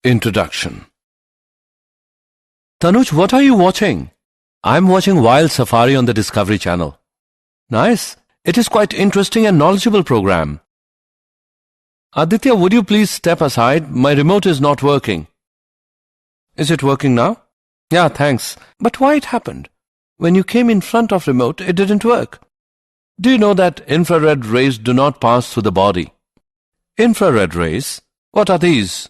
Introduction. Tanuj, what are you watching? I'm watching Wild Safari on the Discovery Channel. Nice. It is quite interesting and knowledgeable program. Aditya, would you please step aside? My remote is not working. Is it working now? Yeah, thanks. But why it happened? When you came in front of remote, it didn't work. Do you know that infrared rays do not pass through the body? Infrared rays? What are these?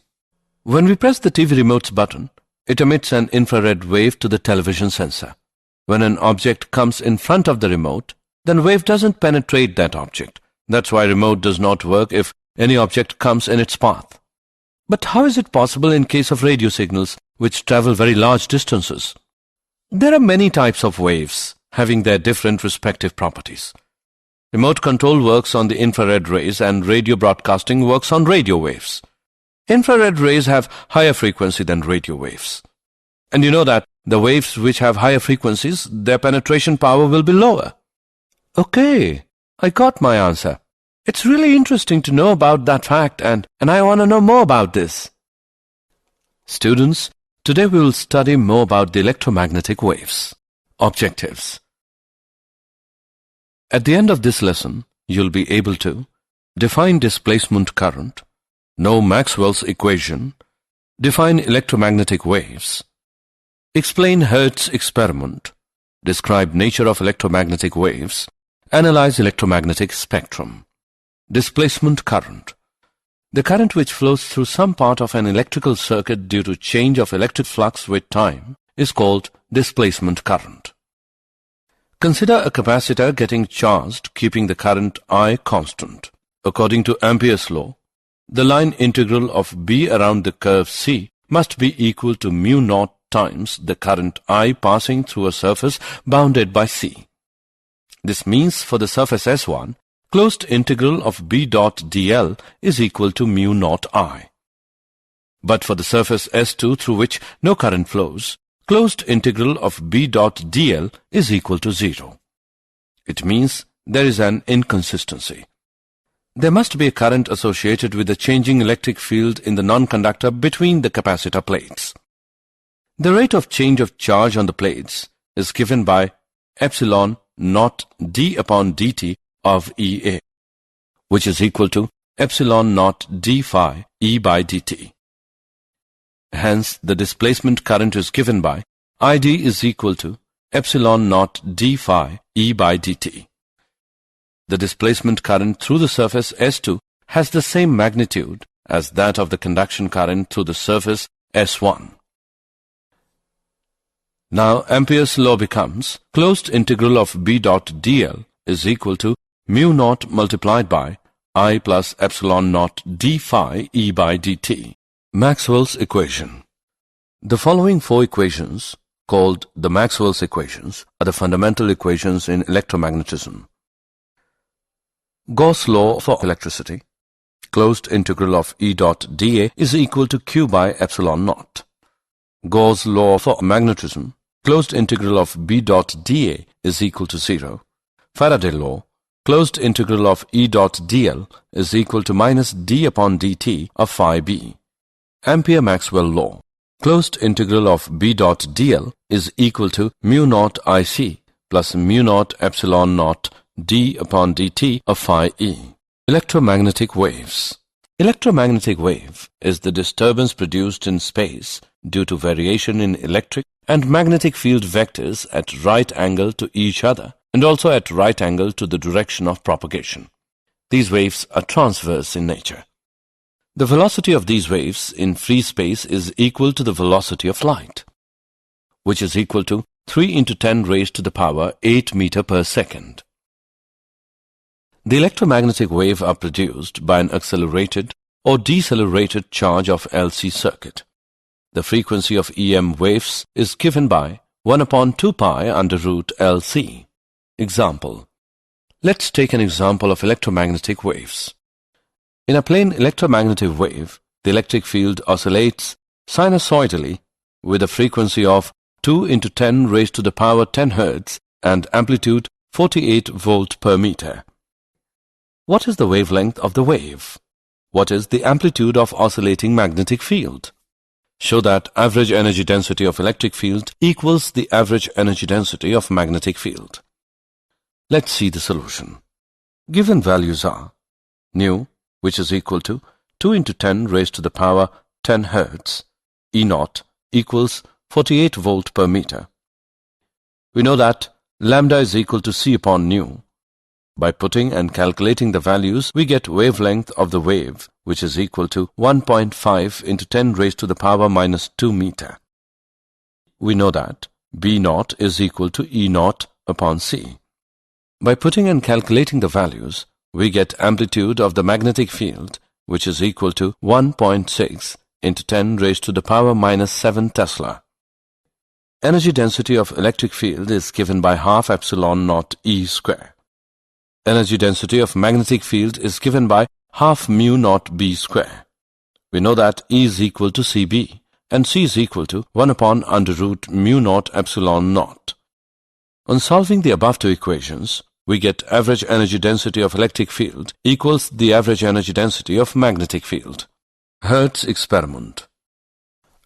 When we press the TV remote's button, it emits an infrared wave to the television sensor. When an object comes in front of the remote, then wave doesn't penetrate that object. That's why remote does not work if any object comes in its path. But how is it possible in case of radio signals which travel very large distances? There are many types of waves having their different respective properties. Remote control works on the infrared rays and radio broadcasting works on radio waves. Infrared rays have higher frequency than radio waves. And you know that the waves which have higher frequencies, their penetration power will be lower. Okay, I got my answer. It's really interesting to know about that fact and I want to know more about this. Students, today we will study more about the electromagnetic waves. Objectives. At the end of this lesson, you'll be able to define displacement current, know Maxwell's equation, define electromagnetic waves, explain Hertz experiment, describe nature of electromagnetic waves, analyze electromagnetic spectrum. Displacement current. The current which flows through some part of an electrical circuit due to change of electric flux with time is called displacement current. Consider a capacitor getting charged, keeping the current I constant. According to Ampere's law, the line integral of B around the curve C must be equal to mu naught times the current I passing through a surface bounded by C. This means for the surface S1, closed integral of B dot dl is equal to mu naught I. But for the surface S2 through which no current flows, closed integral of B dot dl is equal to 0. It means there is an inconsistency. There must be a current associated with the changing electric field in the non-conductor between the capacitor plates. The rate of change of charge on the plates is given by epsilon naught d upon dt of EA, which is equal to epsilon naught d phi E by dt. Hence, the displacement current is given by ID is equal to epsilon naught d phi E by dt. The displacement current through the surface S2 has the same magnitude as that of the conduction current through the surface S1. Now, Ampere's law becomes closed integral of B dot dl is equal to mu naught multiplied by I plus epsilon naught d phi E by dt. Maxwell's equation. The following four equations, called the Maxwell's equations, are the fundamental equations in electromagnetism. Gauss' law for electricity. Closed integral of E dot dA is equal to Q by epsilon naught. Gauss' law for magnetism. Closed integral of B dot dA is equal to 0. Faraday law. Closed integral of E dot dl is equal to minus d upon dt of phi b. Ampere-Maxwell law. Closed integral of B dot dl is equal to mu naught IC plus mu naught epsilon naught d upon dt of phi e. Electromagnetic waves. Electromagnetic wave is the disturbance produced in space due to variation in electric and magnetic field vectors at right angle to each other and also at right angle to the direction of propagation. These waves are transverse in nature. The velocity of these waves in free space is equal to the velocity of light, which is equal to 3 into 10 raised to the power 8 meter per second. The electromagnetic wave are produced by an accelerated or decelerated charge of LC circuit. The frequency of EM waves is given by 1 upon 2 pi under root LC. Example. Let's take an example of electromagnetic waves. In a plane electromagnetic wave, the electric field oscillates sinusoidally with a frequency of 2 into 10 raised to the power 10 Hertz and amplitude 48 volt per meter. What is the wavelength of the wave? What is the amplitude of oscillating magnetic field? show that average energy density of electric field equals the average energy density of magnetic field. Let's see the solution. Given values are nu, which is equal to 2 into 10 raised to the power 10 Hertz, E naught equals 48 volt per meter. We know that lambda is equal to C upon nu. By putting and calculating the values, we get wavelength of the wave, which is equal to 1.5 into 10 raised to the power minus 2 meter. We know that B naught is equal to E naught upon C. By putting and calculating the values, we get amplitude of the magnetic field, which is equal to 1.6 into 10 raised to the power minus 7 Tesla. Energy density of electric field is given by half epsilon naught E square. Energy density of magnetic field is given by half mu naught B square. We know that E is equal to CB and C is equal to 1 upon under root mu naught epsilon naught. On solving the above two equations, we get average energy density of electric field equals the average energy density of magnetic field. Hertz experiment.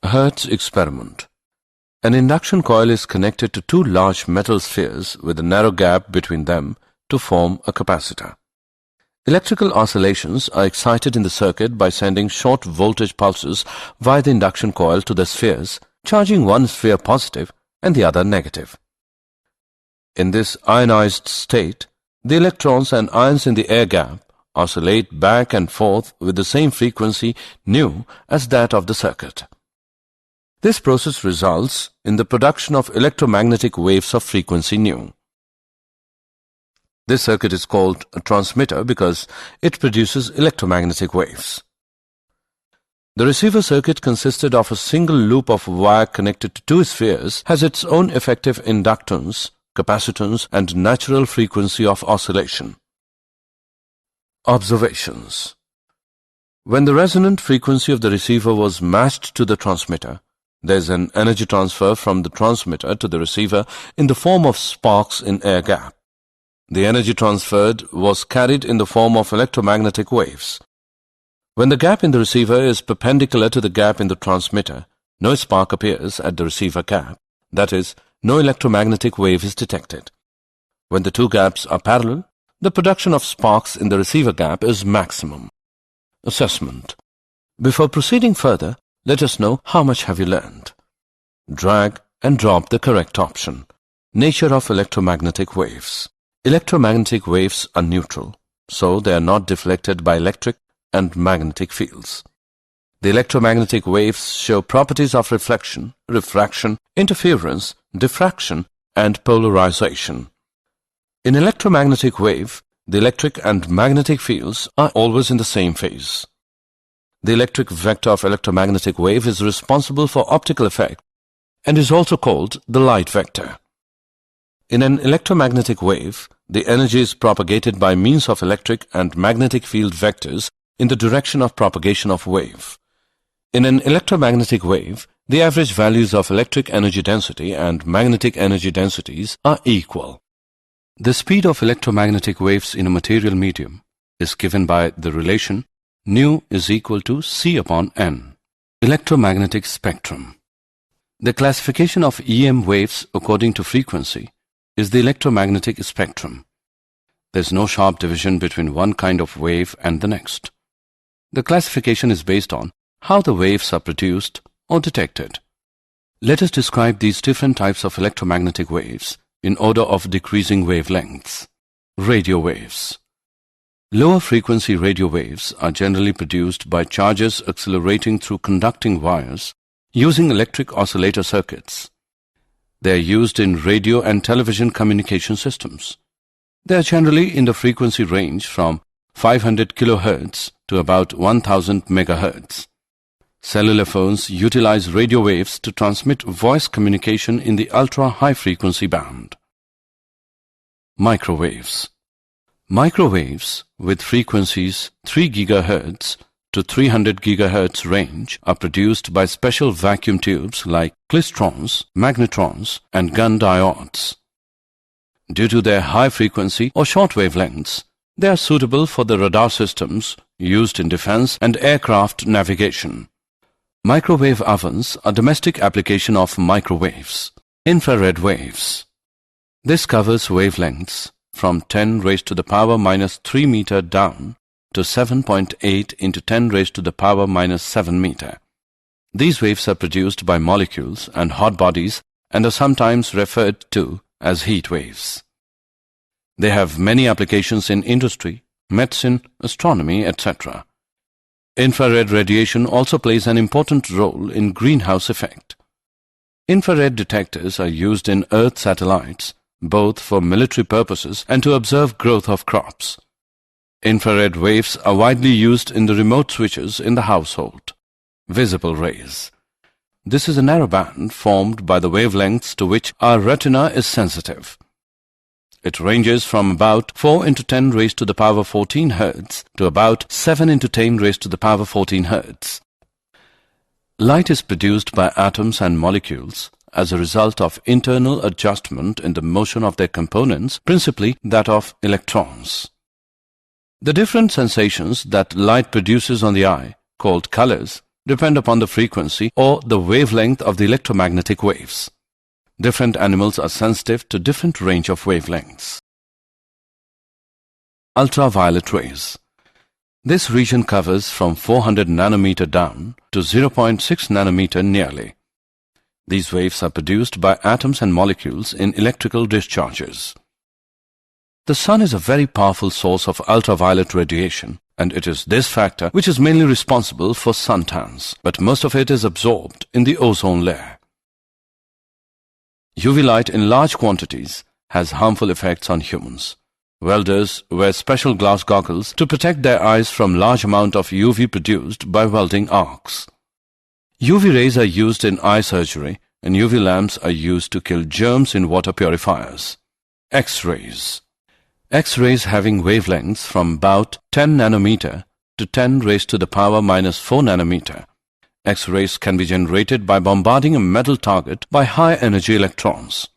Hertz experiment. An induction coil is connected to two large metal spheres with a narrow gap between them to form a capacitor. Electrical oscillations are excited in the circuit by sending short voltage pulses via the induction coil to the spheres, charging one sphere positive and the other negative. In this ionized state, the electrons and ions in the air gap oscillate back and forth with the same frequency nu as that of the circuit. This process results in the production of electromagnetic waves of frequency nu. This circuit is called a transmitter because it produces electromagnetic waves. The receiver circuit consisted of a single loop of wire connected to two spheres, has its own effective inductance, capacitance and natural frequency of oscillation. Observations. When the resonant frequency of the receiver was matched to the transmitter, there is an energy transfer from the transmitter to the receiver in the form of sparks in air gap. The energy transferred was carried in the form of electromagnetic waves. When the gap in the receiver is perpendicular to the gap in the transmitter, no spark appears at the receiver gap. That is, no electromagnetic wave is detected. When the two gaps are parallel, the production of sparks in the receiver gap is maximum. Assessment. Before proceeding further, let us know how much have you learned. Drag and drop the correct option. Nature of electromagnetic waves. Electromagnetic waves are neutral, so they are not deflected by electric and magnetic fields. The electromagnetic waves show properties of reflection, refraction, interference, diffraction, and polarization. In electromagnetic wave, the electric and magnetic fields are always in the same phase. The electric vector of electromagnetic wave is responsible for optical effect and is also called the light vector. In an electromagnetic wave, the energy is propagated by means of electric and magnetic field vectors in the direction of propagation of wave. In an electromagnetic wave, the average values of electric energy density and magnetic energy densities are equal. The speed of electromagnetic waves in a material medium is given by the relation nu is equal to C upon N. Electromagnetic spectrum. The classification of EM waves according to frequency is the electromagnetic spectrum. There is no sharp division between one kind of wave and the next. The classification is based on how the waves are produced or detected. Let us describe these different types of electromagnetic waves in order of decreasing wavelengths. Radio waves. Lower frequency radio waves are generally produced by charges accelerating through conducting wires using electric oscillator circuits. They are used in radio and television communication systems. They are generally in the frequency range from 500 kHz to about 1000 MHz. Cellular phones utilize radio waves to transmit voice communication in the ultra-high frequency band. Microwaves. Microwaves with frequencies 3 GHz to 300 GHz range are produced by special vacuum tubes like klystrons, magnetrons, and gun diodes. Due to their high frequency or short wavelengths, they are suitable for the radar systems used in defense and aircraft navigation. Microwave ovens are domestic application of microwaves. Infrared waves. This covers wavelengths from 10 raised to the power minus 3 meter down to 7.8 into 10 raised to the power minus 7 meter. These waves are produced by molecules and hot bodies and are sometimes referred to as heat waves. They have many applications in industry, medicine, astronomy, etc. Infrared radiation also plays an important role in greenhouse effect. Infrared detectors are used in Earth satellites, both for military purposes and to observe growth of crops. Infrared waves are widely used in the remote switches in the household. Visible rays. This is a narrow band formed by the wavelengths to which our retina is sensitive. It ranges from about 4 into 10 raised to the power 14 Hertz to about 7 into 10 raised to the power 14 Hertz. Light is produced by atoms and molecules as a result of internal adjustment in the motion of their components, principally that of electrons. The different sensations that light produces on the eye, called colors, depend upon the frequency or the wavelength of the electromagnetic waves. Different animals are sensitive to different range of wavelengths. Ultraviolet rays. This region covers from 400 nanometer down to 0.6 nanometer nearly. These waves are produced by atoms and molecules in electrical discharges. The sun is a very powerful source of ultraviolet radiation, and it is this factor which is mainly responsible for suntans, but most of it is absorbed in the ozone layer. UV light in large quantities has harmful effects on humans. Welders wear special glass goggles to protect their eyes from large amount of UV produced by welding arcs. UV rays are used in eye surgery, and UV lamps are used to kill germs in water purifiers. X-rays. X-rays having wavelengths from about 10 nanometer to 10 raised to the power minus 4 nanometer. X-rays can be generated by bombarding a metal target by high-energy electrons.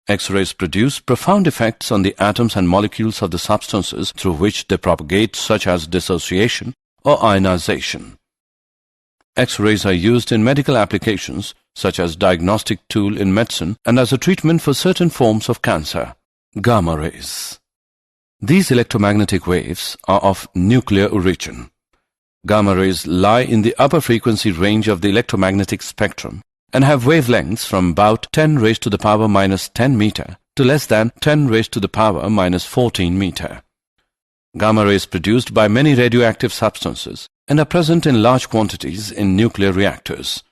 X-rays produce profound effects on the atoms and molecules of the substances through which they propagate, such as dissociation or ionization. X-rays are used in medical applications, such as diagnostic tool in medicine and as a treatment for certain forms of cancer. Gamma rays. These electromagnetic waves are of nuclear origin. Gamma rays lie in the upper frequency range of the electromagnetic spectrum and have wavelengths from about 10 raised to the power minus 10 meter to less than 10 raised to the power minus 14 meter. Gamma rays produced by many radioactive substances and are present in large quantities in nuclear reactors.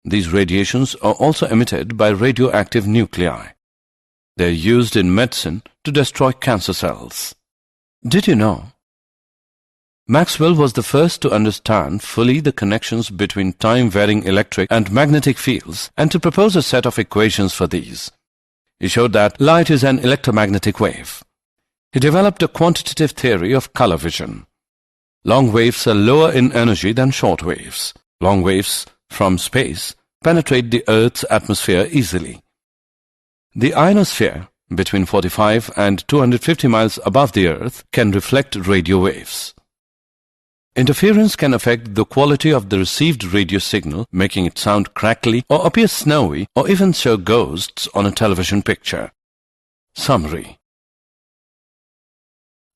These radiations are also emitted by radioactive nuclei. They are used in medicine to destroy cancer cells. Did you know? Maxwell was the first to understand fully the connections between time-varying electric and magnetic fields and to propose a set of equations for these. He showed that light is an electromagnetic wave. He developed a quantitative theory of color vision. Long waves are lower in energy than short waves. Long waves from space penetrate the Earth's atmosphere easily. The ionosphere, between 45 and 250 miles above the Earth, can reflect radio waves. Interference can affect the quality of the received radio signal, making it sound crackly or appear snowy or even show ghosts on a television picture. Summary.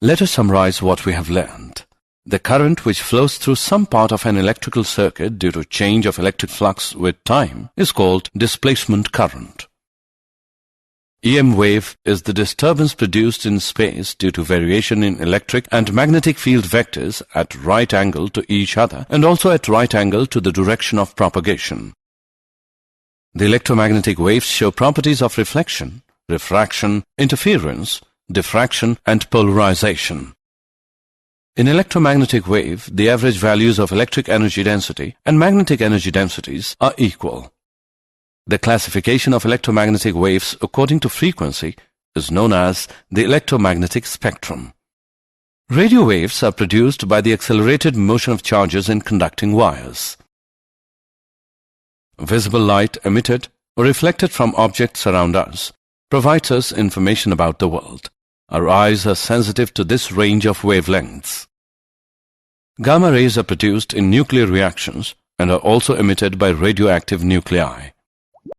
Let us summarize what we have learned. The current which flows through some part of an electrical circuit due to change of electric flux with time is called displacement current. EM wave is the disturbance produced in space due to variation in electric and magnetic field vectors at right angle to each other and also at right angle to the direction of propagation. The electromagnetic waves show properties of reflection, refraction, interference, diffraction and polarization. In electromagnetic wave, the average values of electric energy density and magnetic energy densities are equal. The classification of electromagnetic waves according to frequency is known as the electromagnetic spectrum. Radio waves are produced by the accelerated motion of charges in conducting wires. Visible light emitted or reflected from objects around us provides us information about the world. Our eyes are sensitive to this range of wavelengths. Gamma rays are produced in nuclear reactions and are also emitted by radioactive nuclei.